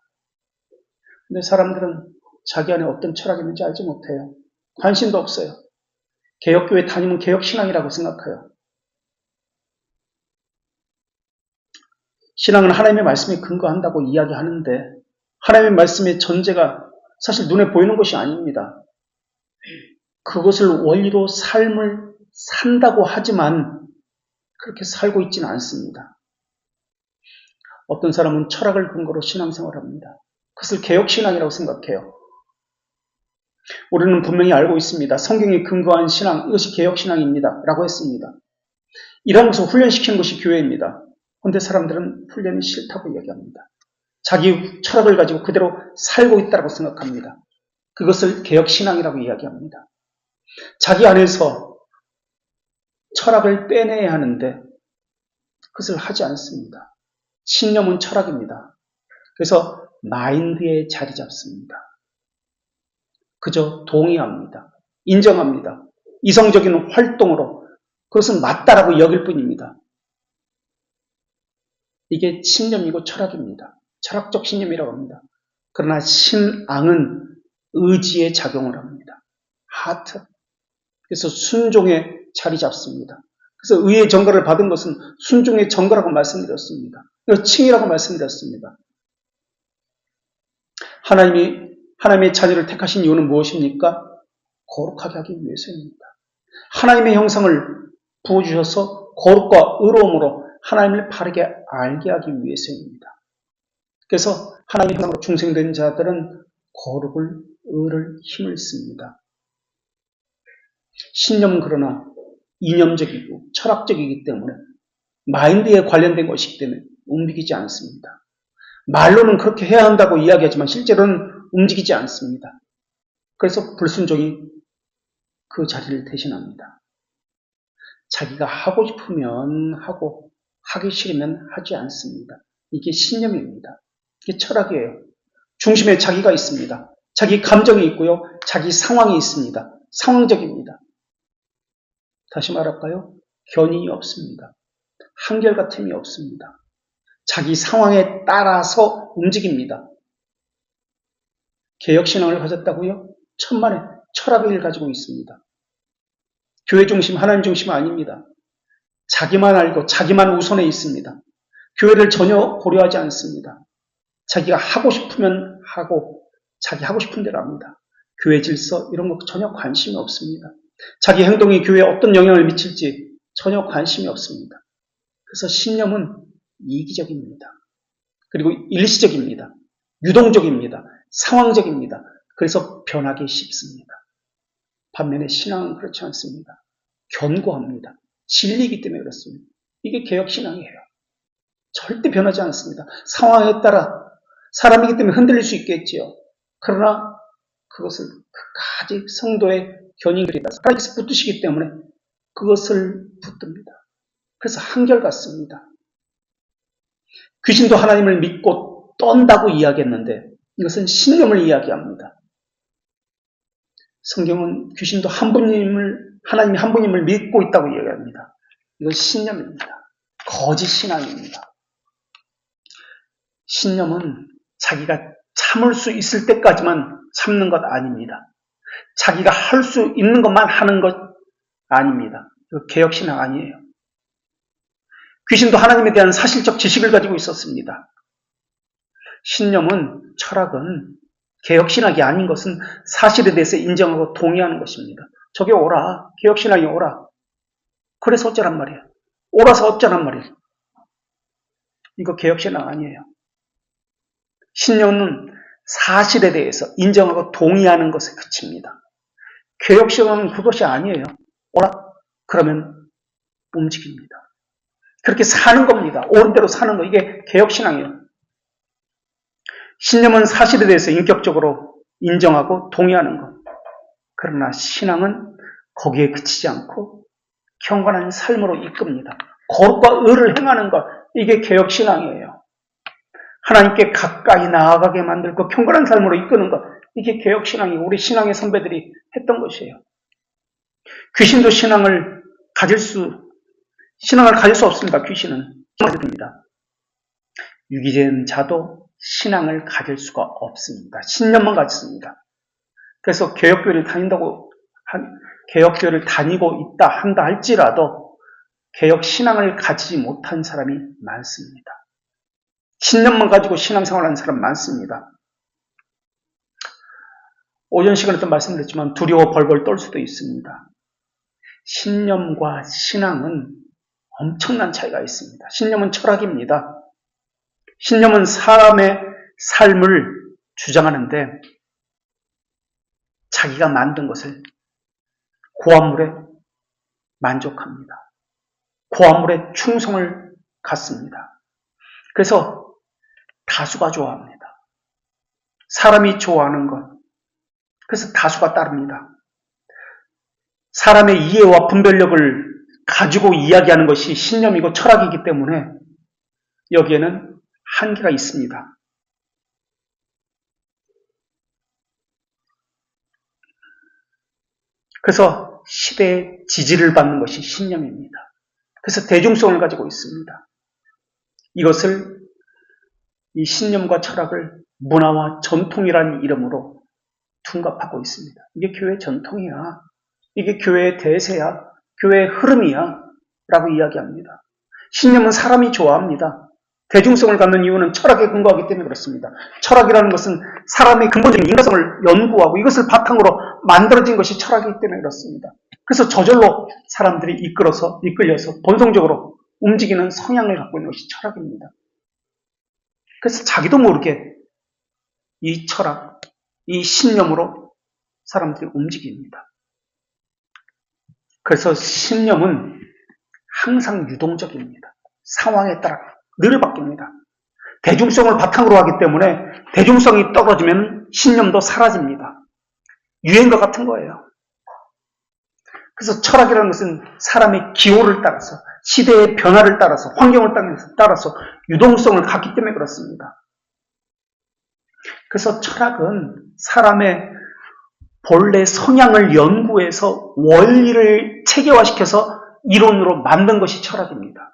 근데 사람들은 자기 안에 어떤 철학이 있는지 알지 못해요. 관심도 없어요. 개혁교회 다니면 개혁신앙이라고 생각해요. 신앙은 하나님의 말씀에 근거한다고 이야기하는데 하나님의 말씀의 전제가 사실 눈에 보이는 것이 아닙니다. 그것을 원리로 삶을 산다고 하지만 그렇게 살고 있지는 않습니다. 어떤 사람은 철학을 근거로 신앙생활을 합니다. 그것을 개혁신앙이라고 생각해요. 우리는 분명히 알고 있습니다. 성경에 근거한 신앙, 이것이 개혁신앙입니다. 라고 했습니다. 이런 것을 훈련시키는 것이 교회입니다. 그런데 사람들은 훈련이 싫다고 이야기합니다. 자기 철학을 가지고 그대로 살고 있다고 생각합니다. 그것을 개혁신앙이라고 이야기합니다. 자기 안에서 철학을 빼내야 하는데 그것을 하지 않습니다. 신념은 철학입니다. 그래서 마인드에 자리 잡습니다. 그저 동의합니다. 인정합니다. 이성적인 활동으로 그것은 맞다라고 여길 뿐입니다. 이게 신념이고 철학입니다. 철학적 신념이라고 합니다. 그러나 신앙은 의지에 작용을 합니다. 하트. 그래서 순종에 자리 잡습니다. 그래서 의의 전거를 받은 것은 순종의 전거라고 말씀드렸습니다. 칭이라고 말씀드렸습니다. 하나님의 자녀를 택하신 이유는 무엇입니까? 거룩하게 하기 위해서입니다. 하나님의 형상을 부어주셔서 거룩과 의로움으로 하나님을 바르게 알게 하기 위해서입니다. 그래서 하나님의 형상으로 중생된 자들은 거룩을, 의를 힘을 씁니다. 신념은 그러나 이념적이고 철학적이기 때문에 마인드에 관련된 것이기 때문에 움직이지 않습니다. 말로는 그렇게 해야 한다고 이야기하지만 실제로는 움직이지 않습니다. 그래서 불순종이 그 자리를 대신합니다. 자기가 하고 싶으면 하고 하기 싫으면 하지 않습니다. 이게 신념입니다. 이게 철학이에요. 중심에 자기가 있습니다. 자기 감정이 있고요. 자기 상황이 있습니다. 상황적입니다. 다시 말할까요? 견인이 없습니다. 한결같음이 없습니다. 자기 상황에 따라서 움직입니다. 개혁신앙을 가졌다고요? 천만에 철학을 가지고 있습니다. 교회 중심, 하나님 중심 아닙니다. 자기만 알고 자기만 우선에 있습니다. 교회를 전혀 고려하지 않습니다. 자기가 하고 싶으면 하고 자기 하고 싶은 대로 합니다. 교회 질서 이런 거 전혀 관심이 없습니다. 자기 행동이 교회에 어떤 영향을 미칠지 전혀 관심이 없습니다. 그래서 신념은 이기적입니다. 그리고 일시적입니다. 유동적입니다. 상황적입니다. 그래서 변하기 쉽습니다. 반면에 신앙은 그렇지 않습니다. 견고합니다. 진리이기 때문에 그렇습니다. 이게 개혁신앙이에요. 절대 변하지 않습니다. 상황에 따라 사람이기 때문에 흔들릴 수 있겠지요. 그러나 그것을 끝까지 성도의 견인들이 하나님께서 붙드시기 때문에 그것을 붙듭니다. 그래서 한결같습니다. 귀신도 하나님을 믿고 떤다고 이야기했는데 이것은 신념을 이야기합니다. 성경은 귀신도 하나님이 한 분임을 믿고 있다고 이야기합니다. 이건 신념입니다. 거짓 신앙입니다. 신념은 자기가 참을 수 있을 때까지만 참는 것 아닙니다. 자기가 할 수 있는 것만 하는 것 아닙니다. 개혁신앙 아니에요. 귀신도 하나님에 대한 사실적 지식을 가지고 있었습니다. 신념은, 철학은 개혁신학이 아닌 것은 사실에 대해서 인정하고 동의하는 것입니다. 저게 옳아. 개혁신학이 옳아. 그래서 어쩌란 말이에요. 옳아서 어쩌란 말이에요. 이거 개혁신학 아니에요. 신념은 사실에 대해서 인정하고 동의하는 것에 그칩니다. 개혁신학은 그것이 아니에요. 옳아? 그러면 움직입니다. 그렇게 사는 겁니다. 옳은 대로 사는 거. 이게 개혁신앙이에요. 신념은 사실에 대해서 인격적으로 인정하고 동의하는 것. 그러나 신앙은 거기에 그치지 않고 경건한 삶으로 이끕니다. 거룩과 의를 행하는 것. 이게 개혁신앙이에요. 하나님께 가까이 나아가게 만들고 경건한 삶으로 이끄는 것. 이게 개혁신앙이에요. 우리 신앙의 선배들이 했던 것이에요. 귀신도 신앙을 가질 수 없습니다. 귀신은. 맞습니다. 유기된 자도 신앙을 가질 수가 없습니다. 신념만 가졌습니다. 그래서 개혁교회를 다니고 있다 한다 할지라도 개혁 신앙을 가지지 못한 사람이 많습니다. 신념만 가지고 신앙생활하는 사람 많습니다. 오전 시간에도 말씀드렸지만 두려워 벌벌 떨 수도 있습니다. 신념과 신앙은 엄청난 차이가 있습니다. 신념은 철학입니다. 신념은 사람의 삶을 주장하는데 자기가 만든 것을 고아물에 만족합니다. 고아물에 충성을 갖습니다. 그래서 다수가 좋아합니다. 사람이 좋아하는 것. 그래서 다수가 따릅니다. 사람의 이해와 분별력을 가지고 이야기하는 것이 신념이고 철학이기 때문에 여기에는 한계가 있습니다. 그래서 시대의 지지를 받는 것이 신념입니다. 그래서 대중성을 가지고 있습니다. 이것을 이 신념과 철학을 문화와 전통이라는 이름으로 둔갑하고 있습니다. 이게 교회 전통이야. 이게 교회의 대세야. 교회의 흐름이야. 라고 이야기합니다. 신념은 사람이 좋아합니다. 대중성을 갖는 이유는 철학에 근거하기 때문에 그렇습니다. 철학이라는 것은 사람의 근본적인 인간성을 연구하고 이것을 바탕으로 만들어진 것이 철학이기 때문에 그렇습니다. 그래서 저절로 사람들이 이끌려서 본성적으로 움직이는 성향을 갖고 있는 것이 철학입니다. 그래서 자기도 모르게 이 철학, 이 신념으로 사람들이 움직입니다. 그래서 신념은 항상 유동적입니다. 상황에 따라 늘 바뀝니다. 대중성을 바탕으로 하기 때문에 대중성이 떨어지면 신념도 사라집니다. 유행과 같은 거예요. 그래서 철학이라는 것은 사람의 기호를 따라서, 시대의 변화를 따라서, 환경을 따라서 유동성을 갖기 때문에 그렇습니다. 그래서 철학은 사람의 본래 성향을 연구해서 원리를 체계화시켜서 이론으로 만든 것이 철학입니다.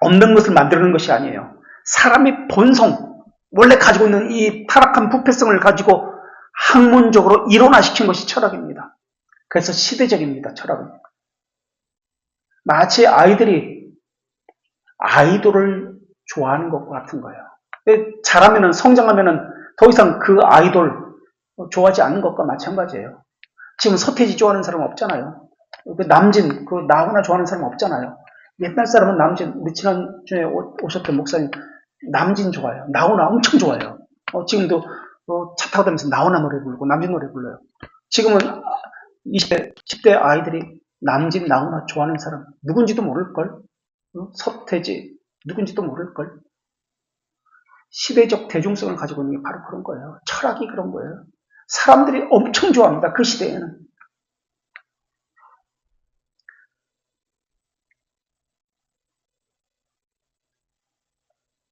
없는 것을 만드는 것이 아니에요. 사람의 본성, 원래 가지고 있는 이 타락한 부패성을 가지고 학문적으로 이론화시킨 것이 철학입니다. 그래서 시대적입니다, 철학은. 마치 아이들이 아이돌을 좋아하는 것과 같은 거예요. 자라면은, 성장하면은 더 이상 그 아이돌 좋아하지 않는 것과 마찬가지예요. 지금 서태지 좋아하는 사람 없잖아요. 남진, 나훈아 좋아하는 사람 없잖아요. 옛날 사람은 남진, 우리 지난주에 오셨던 목사님, 남진 좋아해요. 나훈아 엄청 좋아해요. 지금도 차 타고 다니면서 나훈아 노래 부르고 남진 노래 불러요. 지금은 20대, 10대 아이들이 남진, 나훈아 좋아하는 사람 누군지도 모를걸? 서태지 누군지도 모를걸? 시대적 대중성을 가지고 있는 게 바로 그런 거예요. 철학이 그런 거예요. 사람들이 엄청 좋아합니다. 그 시대에는.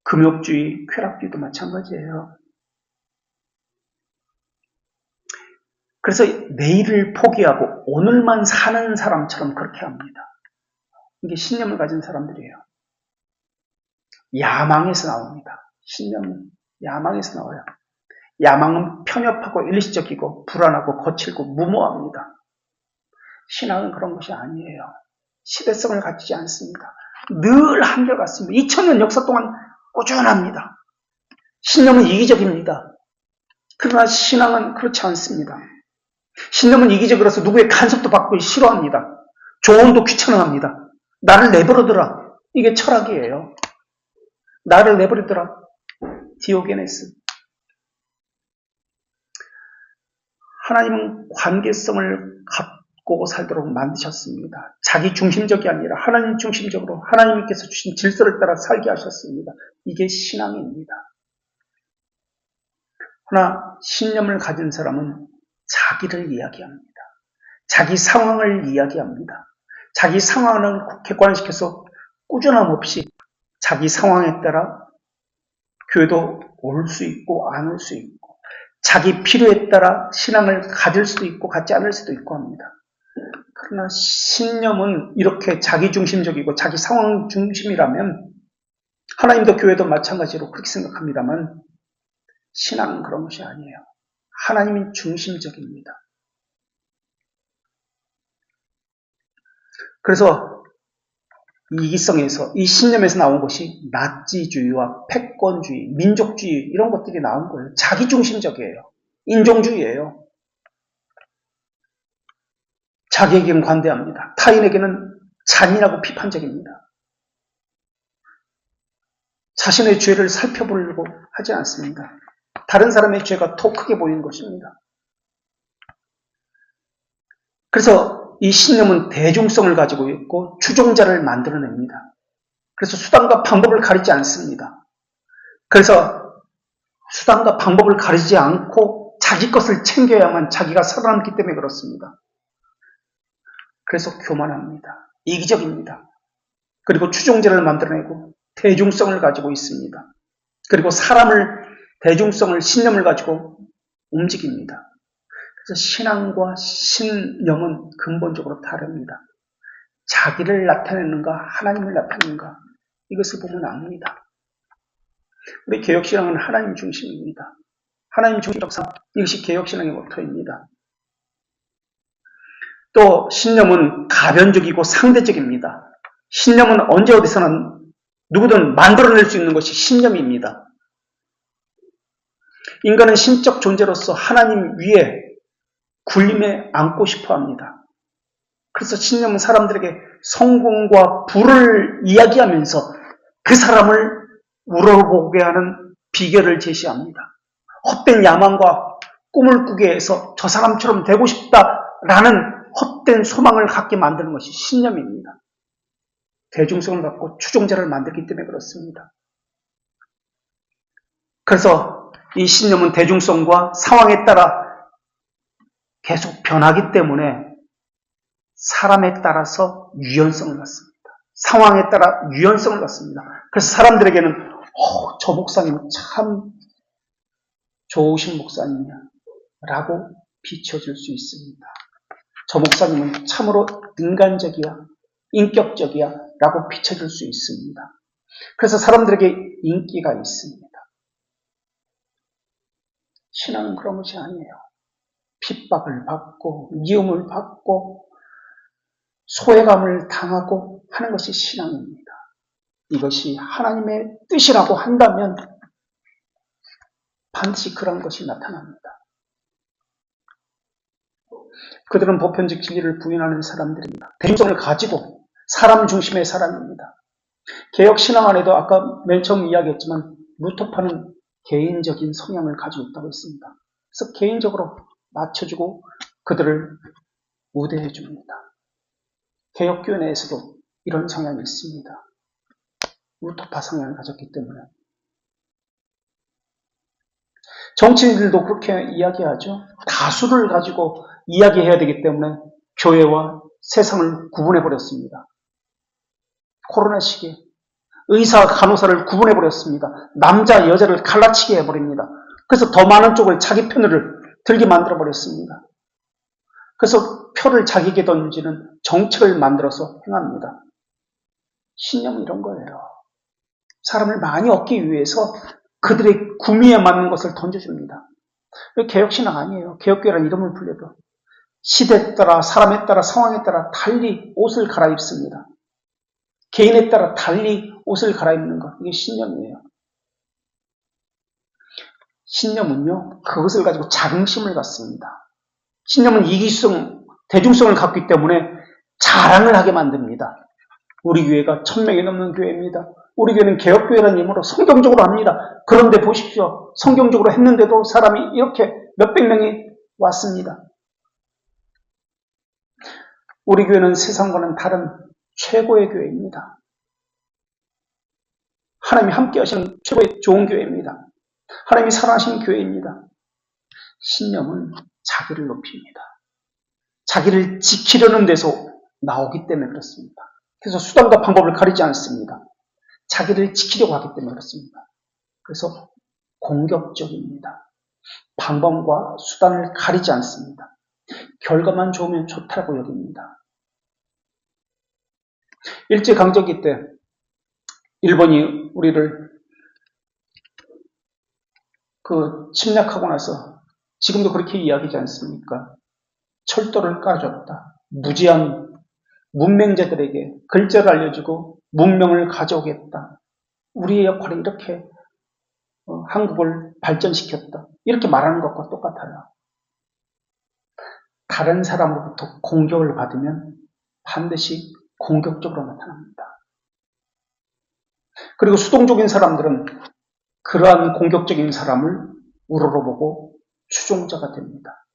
금욕주의, 쾌락주의도 마찬가지예요. 그래서 내일을 포기하고 오늘만 사는 사람처럼 그렇게 합니다. 이게 신념을 가진 사람들이에요. 야망에서 나옵니다. 신념은 야망에서 나와요. 야망은 편협하고 일시적이고 불안하고 거칠고 무모합니다. 신앙은 그런 것이 아니에요. 시대성을 가지지 않습니다. 늘 한결같습니다. 2000년 역사 동안 꾸준합니다. 신념은 이기적입니다. 그러나 신앙은 그렇지 않습니다. 신념은 이기적이라서 누구의 간섭도 받고 싫어합니다. 조언도 귀찮아합니다. 나를 내버려둬라. 이게 철학이에요. 나를 내버려둬라. 디오게네스. 하나님은 관계성을 갖고 살도록 만드셨습니다. 자기 중심적이 아니라 하나님 중심적으로 하나님께서 주신 질서를 따라 살게 하셨습니다. 이게 신앙입니다. 그러나 신념을 가진 사람은 자기를 이야기합니다. 자기 상황을 이야기합니다. 자기 상황을 객관화시켜서 꾸준함 없이 자기 상황에 따라 교회도 올 수 있고 안 올 수 있고 자기 필요에 따라 신앙을 가질 수도 있고 갖지 않을 수도 있고 합니다. 그러나 신념은 이렇게 자기중심적이고 자기 상황 중심이라면 하나님도 교회도 마찬가지로 그렇게 생각합니다만 신앙은 그런 것이 아니에요. 하나님이 중심적입니다. 그래서 이 이기성에서, 이 신념에서 나온 것이 나치주의와 패권주의, 민족주의 이런 것들이 나온 거예요. 자기중심적이에요. 인종주의예요. 자기에게는 관대합니다. 타인에게는 잔인하고 비판적입니다. 자신의 죄를 살펴보려고 하지 않습니다. 다른 사람의 죄가 더 크게 보이는 것입니다. 그래서 이 신념은 대중성을 가지고 있고 추종자를 만들어냅니다. 그래서 수단과 방법을 가리지 않습니다. 그래서 수단과 방법을 가리지 않고 자기 것을 챙겨야만 자기가 살아남기 때문에 그렇습니다. 그래서 교만합니다. 이기적입니다. 그리고 추종자를 만들어내고 대중성을 가지고 있습니다. 그리고 사람을, 대중성을, 신념을 가지고 움직입니다. 그래서 신앙과 신념은 근본적으로 다릅니다. 자기를 나타내는가 하나님을 나타내는가 이것을 보면 압니다. 우리 개혁신앙은 하나님 중심입니다. 하나님 중심적 삶, 이것이 개혁신앙의 모토입니다. 또 신념은 가변적이고 상대적입니다. 신념은 언제 어디서나 누구든 만들어낼 수 있는 것이 신념입니다. 인간은 신적 존재로서 하나님 위에 굴림에 안고 싶어 합니다. 그래서 신념은 사람들에게 성공과 부를 이야기하면서 그 사람을 우러보게 하는 비결을 제시합니다. 헛된 야망과 꿈을 꾸게 해서 저 사람처럼 되고 싶다라는 헛된 소망을 갖게 만드는 것이 신념입니다. 대중성을 갖고 추종자를 만들기 때문에 그렇습니다. 그래서 이 신념은 대중성과 상황에 따라 계속 변하기 때문에 사람에 따라서 유연성을 갖습니다. 상황에 따라 유연성을 갖습니다. 그래서 사람들에게는 저 목사님 참 좋으신 목사님이야 라고 비춰줄 수 있습니다. 저 목사님은 참으로 인간적이야, 인격적이야 라고 비춰줄 수 있습니다. 그래서 사람들에게 인기가 있습니다. 신앙은 그런 것이 아니에요. 핍박을 받고 미움을 받고 소외감을 당하고 하는 것이 신앙입니다. 이것이 하나님의 뜻이라고 한다면 반드시 그런 것이 나타납니다. 그들은 보편적 진리를 부인하는 사람들입니다. 대중성을 가지고 사람 중심의 사람입니다. 개혁신앙 안에도 아까 맨 처음 이야기했지만 루터파는 개인적인 성향을 가지고 있다고 했습니다. 그래서 개인적으로 맞춰주고 그들을 우대해 줍니다. 개혁교회 내에서도 이런 성향이 있습니다. 루터파 성향을 가졌기 때문에. 정치인들도 그렇게 이야기하죠. 다수를 가지고 이야기해야 되기 때문에 교회와 세상을 구분해버렸습니다. 코로나 시기에 의사, 간호사를 구분해버렸습니다. 남자, 여자를 갈라치게 해버립니다. 그래서 더 많은 쪽을 자기 편을 들게 만들어버렸습니다. 그래서 표를 자기에게 던지는 정책을 만들어서 행합니다. 신념은 이런 거예요. 사람을 많이 얻기 위해서 그들의 구미에 맞는 것을 던져줍니다. 개혁신앙 아니에요. 개혁교회라는 이름을 불려도 시대에 따라, 사람에 따라, 상황에 따라 달리 옷을 갈아입습니다. 개인에 따라 달리 옷을 갈아입는 것, 이게 신념이에요. 신념은요, 그것을 가지고 자긍심을 갖습니다. 신념은 이기성, 대중성을 갖기 때문에 자랑을 하게 만듭니다. 우리 교회가 1000명이 넘는 교회입니다. 우리 교회는 개혁교회라는 이름으로 성경적으로 합니다. 그런데 보십시오. 성경적으로 했는데도 사람이 이렇게 몇백 명이 왔습니다. 우리 교회는 세상과는 다른 최고의 교회입니다. 하나님이 함께 하시는 최고의 좋은 교회입니다. 하나님이 사랑하시는 교회입니다. 신념은 자기를 높입니다. 자기를 지키려는 데서 나오기 때문에 그렇습니다. 그래서 수단과 방법을 가리지 않습니다. 자기를 지키려고 하기 때문에 그렇습니다. 그래서 공격적입니다. 방법과 수단을 가리지 않습니다. 결과만 좋으면 좋다고 여깁니다. 일제강점기 때 일본이 우리를 침략하고 나서 지금도 그렇게 이야기하지 않습니까? 철도를 깔아줬다. 무지한 문맹자들에게 글자를 알려주고 문명을 가져오겠다. 우리의 역할이 이렇게 한국을 발전시켰다. 이렇게 말하는 것과 똑같아요. 다른 사람으로부터 공격을 받으면 반드시 공격적으로 나타납니다. 그리고 수동적인 사람들은 그러한 공격적인 사람을 우러러보고 추종자가 됩니다.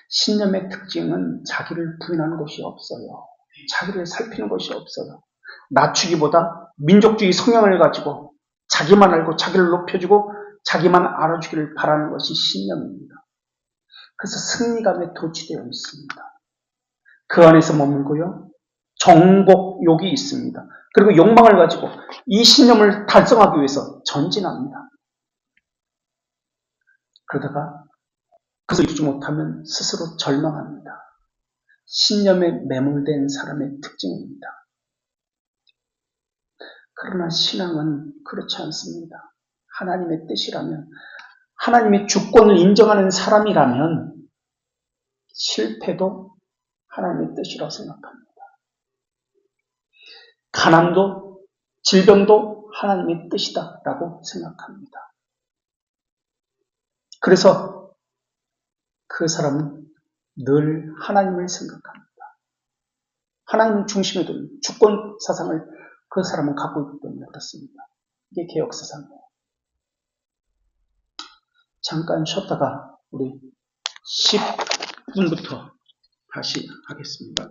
신념의 특징은 자기를 부인하는 것이 없어요. 자기를 살피는 것이 없어요. 낮추기보다 민족주의 성향을 가지고 자기만 알고 자기를 높여주고 자기만 알아주기를 바라는 것이 신념입니다. 그래서 승리감에 도취되어 있습니다. 그 안에서 머물고요. 정복욕이 있습니다. 그리고 욕망을 가지고 이 신념을 달성하기 위해서 전진합니다. 그러다가 그것을 이루지 못하면 스스로 절망합니다. 신념에 매몰된 사람의 특징입니다. 그러나 신앙은 그렇지 않습니다. 하나님의 뜻이라면, 하나님의 주권을 인정하는 사람이라면 실패도 하나님의 뜻이라고 생각합니다. 가난도 질병도 하나님의 뜻이다라고 생각합니다. 그래서 그 사람은 늘 하나님을 생각합니다. 하나님 중심에 두는 주권 사상을 그 사람은 갖고 있기 때문에 그렇습니다. 이게 개혁 사상이에요. 잠깐 쉬었다가 우리 10분부터 다시 하겠습니다.